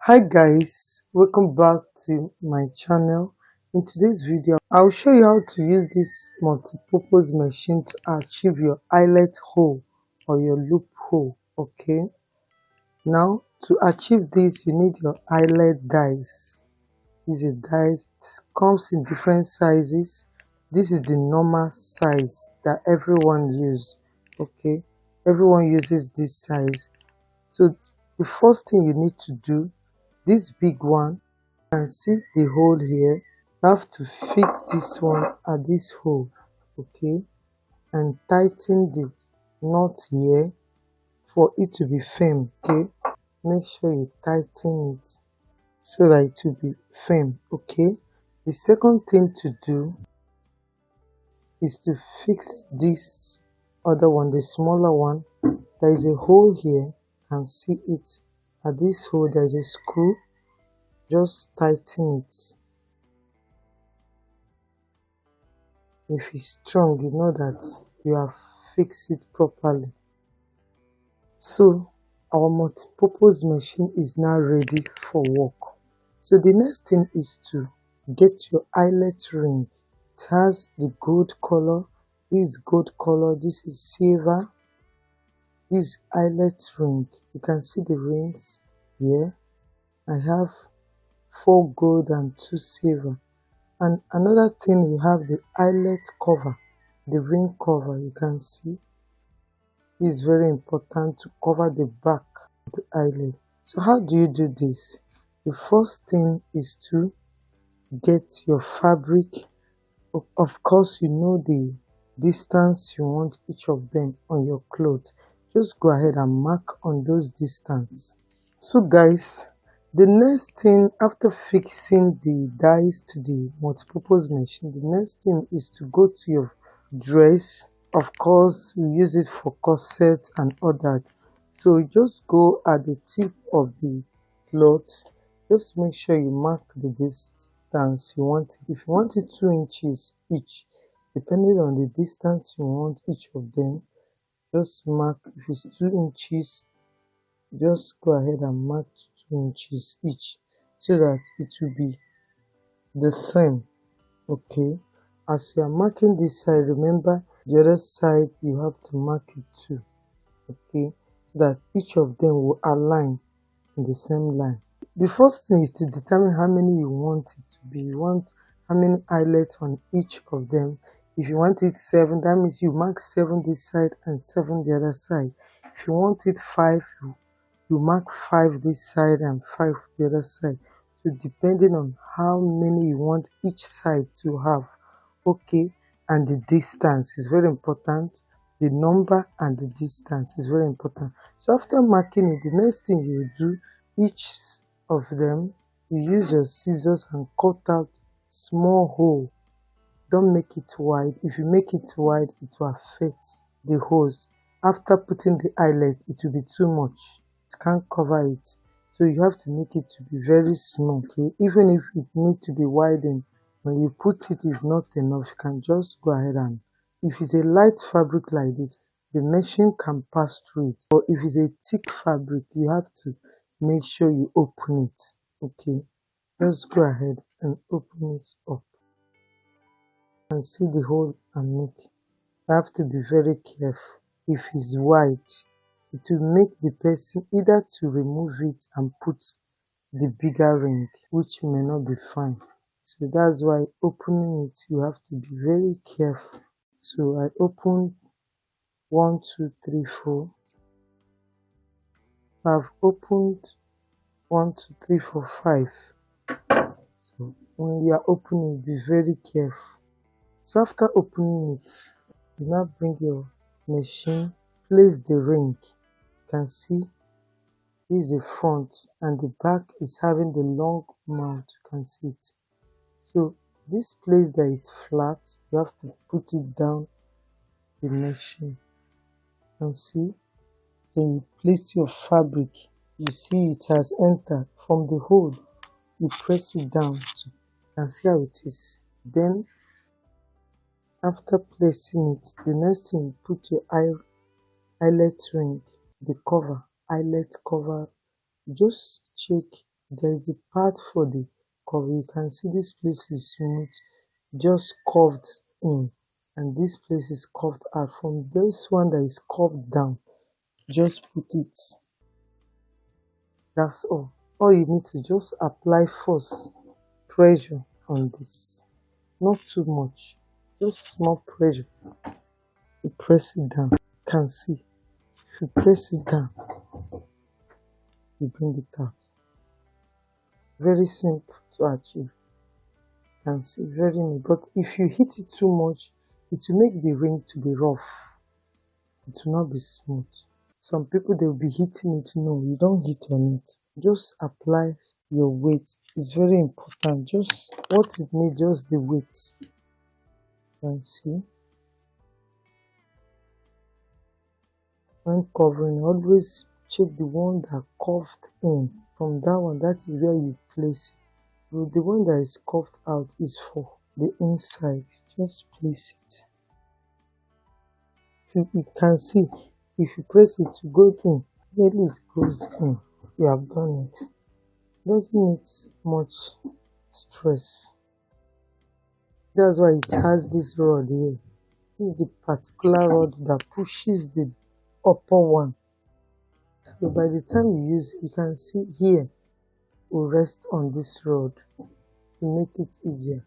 Hi guys, welcome back to my channel. In today's video I'll show you how to use this multi-purpose machine to achieve your eyelet hole or your loop hole. Okay, now to achieve this you need your eyelet dies. This is a dies. It comes in different sizes. This is the normal size that everyone uses. Okay, everyone uses this size. So the first thing you need to do, this big one, you can see the hole here. You have to fix this one at this hole, okay, and tighten the knot here for it to be firm. Okay, make sure you tighten it so that it will be firm. Okay, the second thing to do is to fix this other one, the smaller one. There is a hole here, you can see it. At this hole there is a screw. Just tighten it. If it's strong, you know that you have fixed it properly. So our multi-purpose machine is now ready for work. So the next thing is to get your eyelet ring. It has the gold color. This is gold color. This is silver. This eyelet ring. You can see the rings here. I have 4 gold and 2 silver. And another thing, you have the eyelet cover, the ring cover. You can see it is very important to cover the back of the eyelet. So how do you do this? The first thing is to get your fabric. Of course, you know the distance you want each of them on your cloth. Just go ahead and mark on those distance. So guys, the next thing after fixing the dies to the multipurpose machine, the next thing is to go to your dress. Of course, we use it for corset and all that. So you just go at the tip of the cloth. Just make sure you mark the distance you want it. If you want it 2 inches each, depending on the distance you want each of them, just mark. If it's 2 inches, just go ahead and mark 2 inches each so that it will be the same. Okay, as you are marking this side, remember the other side you have to mark it too. Okay, so that each of them will align in the same line. The first thing is to determine how many you want it to be. You want how many eyelets on each of them. If you want it 7, that means you mark 7 this side and 7 the other side. If you want it 5, you mark 5 this side and 5 the other side. So depending on how many you want each side to have. Okay, and the distance is very important. The number and the distance is very important. So after marking it, the next thing you do, each of them, you use your scissors and cut out small hole. Don't make it wide. If you make it wide, it will affect the holes. After putting the eyelet, it will be too much. It can't cover it. So you have to make it to be very small. Okay, even if it needs to be widened, when you put it is not enough, you can just go ahead and, if it's a light fabric like this, the machine can pass through it. Or if it's a thick fabric, you have to make sure you open it. Okay, just go ahead and open it up and see the hole and make. You have to be very careful. If it's wide, it will make the person either to remove it and put the bigger ring, which may not be fine. So that's why opening it, you have to be very careful. So I opened 1, 2, 3, 4. I've opened 1, 2, 3, 4, 5. So when you are opening, be very careful. So after opening it, you now bring your machine, place the ring. You can see this is the front and the back is having the long mouth. You can see it. So this place that is flat, you have to put it down the machine. You can see. Then you place your fabric. You see it has entered from the hole. You press it down. So you can see how it is. Then after placing it, the next thing, you put your eyelet ring, the cover, eyelet cover. Just check There is the part for the cover. You can see this place is smooth, just curved in, and this place is curved out. From this one that is curved down, just put it. That's all. All you need to just apply force, pressure on this. Not too much, just small pressure. You press it down. You can see. If you press it down, you bring it out. Very simple to achieve. You can see, very neat. But if you hit it too much, it will make the ring to be rough. It will not be smooth. Some people they will be hitting it. No, you don't hit on it. Just apply your weight. It's very important. Just what it needs, just the weight. You can see. When covering, always check the one that curved in. From that one, that is where you place it. But the one that is curved out is for the inside. Just place it. You can see, if you press it to go in, immediately it goes in. You have done it. Doesn't need much stress. That's why it has this rod here. This is the particular rod that pushes the upper one. So by the time you use it, you can see here will rest on this rod to make it easier.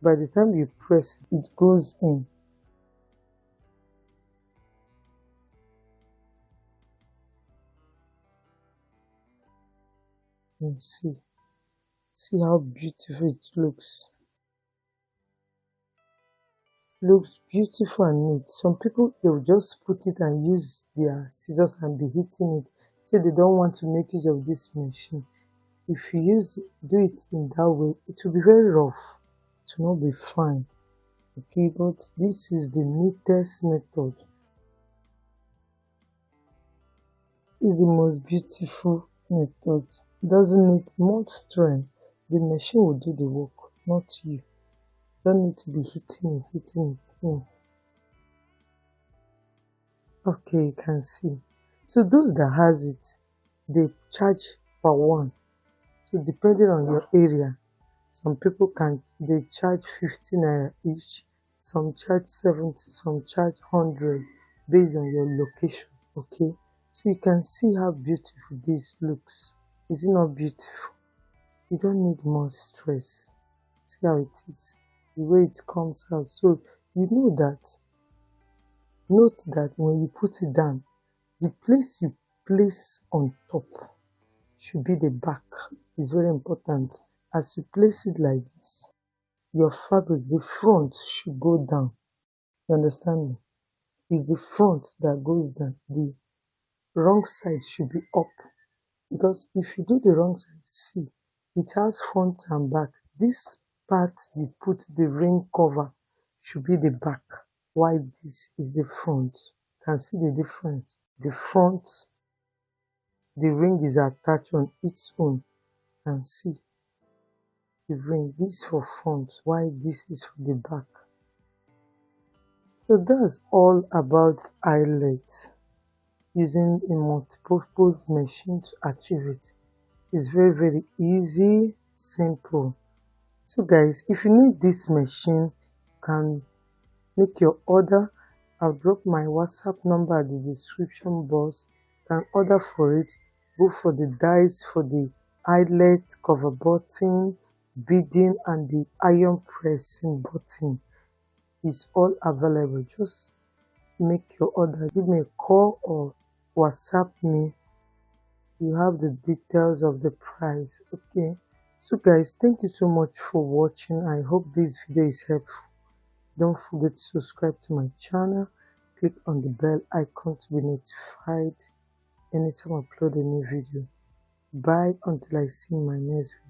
By the time you press it, it goes in. And see how beautiful it looks. Looks beautiful and neat. Some people they will just put it and use their scissors and be hitting it. Say they don't want to make use of this machine. If you do it in that way, it will be very rough. It will not be fine. Okay, but this is the neatest method. It's the most beautiful method. It doesn't need much strength. The machine will do the work, not you. Don't need to be hitting it. Okay, you can see. So those that has it, they charge per one. So depending on your area, some people they charge 50 naira each, some charge 70, some charge 100 based on your location. Okay, so you can see how beautiful this looks. Is it not beautiful? You don't need more stress. See how it is, the way it comes out. So you know that. Note that when you put it down, the place you place on top should be the back. It's very important. As you place it like this, your fabric, the front should go down. You understand me? It's the front that goes down. The wrong side should be up. Because if you do the wrong side, see, it has front and back. This part you put the ring cover should be the back, while this is the front. You can see the difference. The front, the ring is attached on its own. You can see the ring, this for front, while this is for the back. So that's all about eyelets. Using a multi-purpose machine to achieve it. It's very, very easy, simple. So guys, if you need this machine, you can make your order. I'll drop my WhatsApp number at the description box. You can order for it. Go for the dies for the eyelet, cover button, beading, and the iron pressing button. It's all available. Just make your order. Give me a call or WhatsApp me. You have the details of the price. Okay. So guys, thank you so much for watching. I hope this video is helpful. Don't forget to subscribe to my channel. Click on the bell icon to be notified anytime I upload a new video. Bye until I see you in my next video.